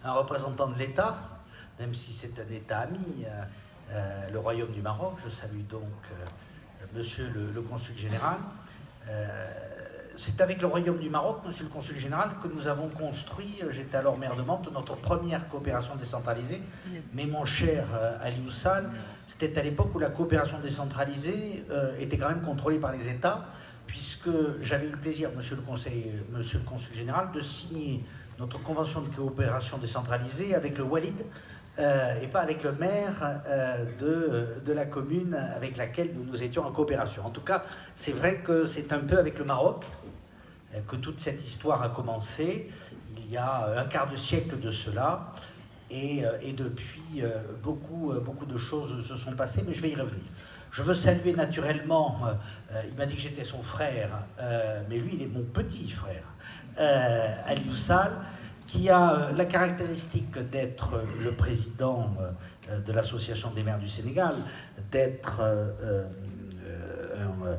un représentant de l'État, même si c'est un État ami, le Royaume du Maroc. Je salue donc Monsieur le Consul général. C'est avec le Royaume du Maroc, Monsieur le Consul général, que nous avons construit, j'étais alors maire de Mantes, notre première coopération décentralisée. Mais mon cher Ali Oussal, c'était à l'époque où la coopération décentralisée était quand même contrôlée par les États, puisque j'avais eu le plaisir, Monsieur le Consul général, de signer notre convention de coopération décentralisée avec le Walid, et pas avec le maire de la commune avec laquelle nous étions en coopération. En tout cas, c'est vrai que c'est un peu avec le Maroc que toute cette histoire a commencé, il y a un quart de siècle de cela, et depuis, beaucoup de choses se sont passées, mais je vais y revenir. Je veux saluer naturellement, il m'a dit que j'étais son frère, mais lui, il est mon petit frère, Ali Oussal, qui a la caractéristique d'être le président de l'Association des maires du Sénégal, d'être un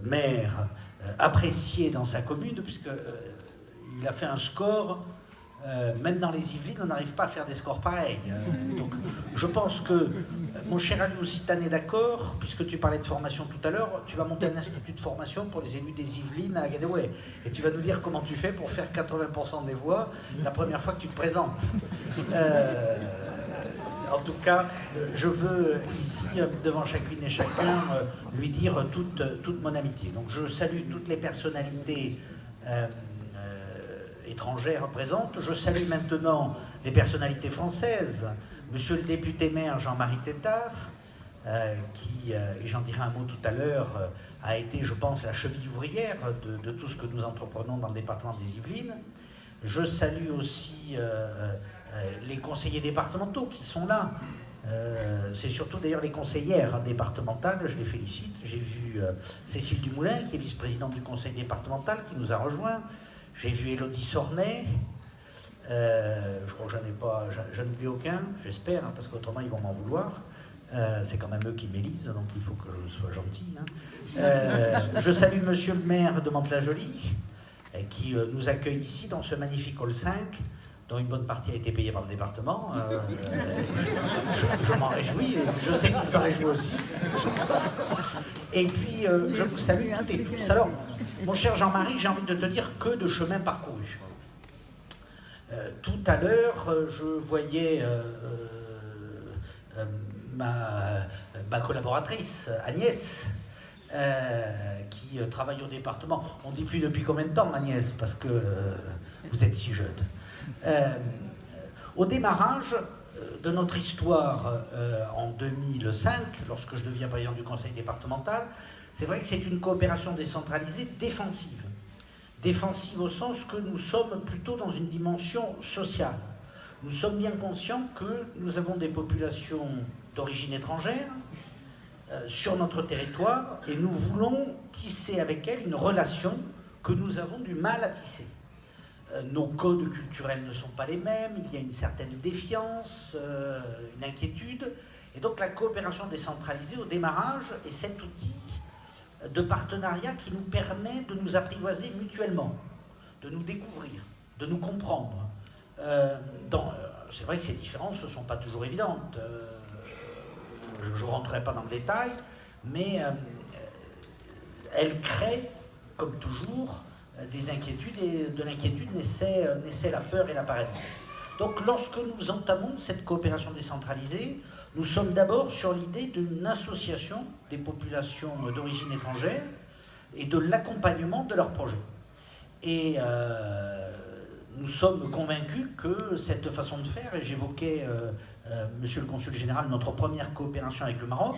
maire apprécié dans sa commune, puisqu'il a fait un score, même dans les Yvelines, on n'arrive pas à faire des scores pareils. Donc, je pense que, mon cher Ali, si tu en es d'accord, puisque tu parlais de formation tout à l'heure, tu vas monter un institut de formation pour les élus des Yvelines à Agadoué. Et tu vas nous dire comment tu fais pour faire 80% des voix la première fois que tu te présentes. En tout cas, je veux ici, devant chacune et chacun, lui dire toute mon amitié. Donc je salue toutes les personnalités étrangères présentes. Je salue maintenant les personnalités françaises. Monsieur le député maire Jean-Marie Tétart, qui, et j'en dirai un mot tout à l'heure, a été, je pense, la cheville ouvrière de tout ce que nous entreprenons dans le département des Yvelines. Je salue aussi les conseillers départementaux qui sont là. C'est surtout d'ailleurs les conseillères départementales, je les félicite. J'ai vu Cécile Dumoulin, qui est vice-présidente du conseil départemental, qui nous a rejoints. J'ai vu Élodie Sornet. Je crois que j'en oublie aucun, j'espère, hein, parce qu'autrement ils vont m'en vouloir. C'est quand même eux qui m'élisent, donc il faut que je sois gentil. Hein. Je salue Monsieur le maire de Mantes-la-Jolie, qui nous accueille ici dans ce magnifique hall 5, dont une bonne partie a été payée par le département. Je m'en réjouis, et je sais qu'il s'en réjouit aussi. Et puis, je vous salue toutes et tous. Alors, mon cher Jean-Marie, j'ai envie de te dire que de chemin parcouru. Tout à l'heure, je voyais ma collaboratrice, Agnès, qui travaille au département. On ne dit plus depuis combien de temps, Agnès, parce que vous êtes si jeune. Au démarrage de notre histoire en 2005, lorsque je deviens président du conseil départemental, c'est vrai que c'est une coopération décentralisée défensive. Défensive au sens que nous sommes plutôt dans une dimension sociale. Nous sommes bien conscients que nous avons des populations d'origine étrangère sur notre territoire et nous voulons tisser avec elles une relation que nous avons du mal à tisser. Nos codes culturels ne sont pas les mêmes, il y a une certaine défiance, une inquiétude. Et donc la coopération décentralisée au démarrage est cet outil de partenariat qui nous permet de nous apprivoiser mutuellement, de nous découvrir, de nous comprendre. C'est vrai que ces différences ne sont pas toujours évidentes. Je ne rentrerai pas dans le détail, mais elles créent, comme toujours, des inquiétudes, et de l'inquiétude naissait la peur et la paralysie. Donc lorsque nous entamons cette coopération décentralisée, nous sommes d'abord sur l'idée d'une association des populations d'origine étrangère et de l'accompagnement de leurs projets. Et nous sommes convaincus que cette façon de faire, et j'évoquais, Monsieur le Consul général, notre première coopération avec le Maroc,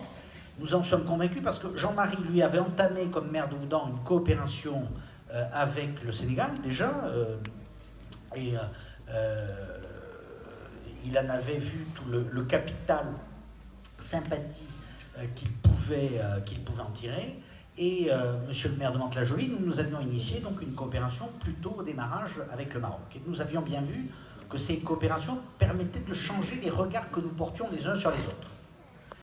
nous en sommes convaincus parce que Jean-Marie, lui, avait entamé comme maire de Houdan une coopération avec le Sénégal, déjà, et il en avait vu tout le capital sympathie qu'il pouvait en tirer. Et monsieur le maire de Mantes-la-Jolie, nous avions initié donc une coopération plutôt au démarrage avec le Maroc. Et nous avions bien vu que ces coopérations permettaient de changer les regards que nous portions les uns sur les autres.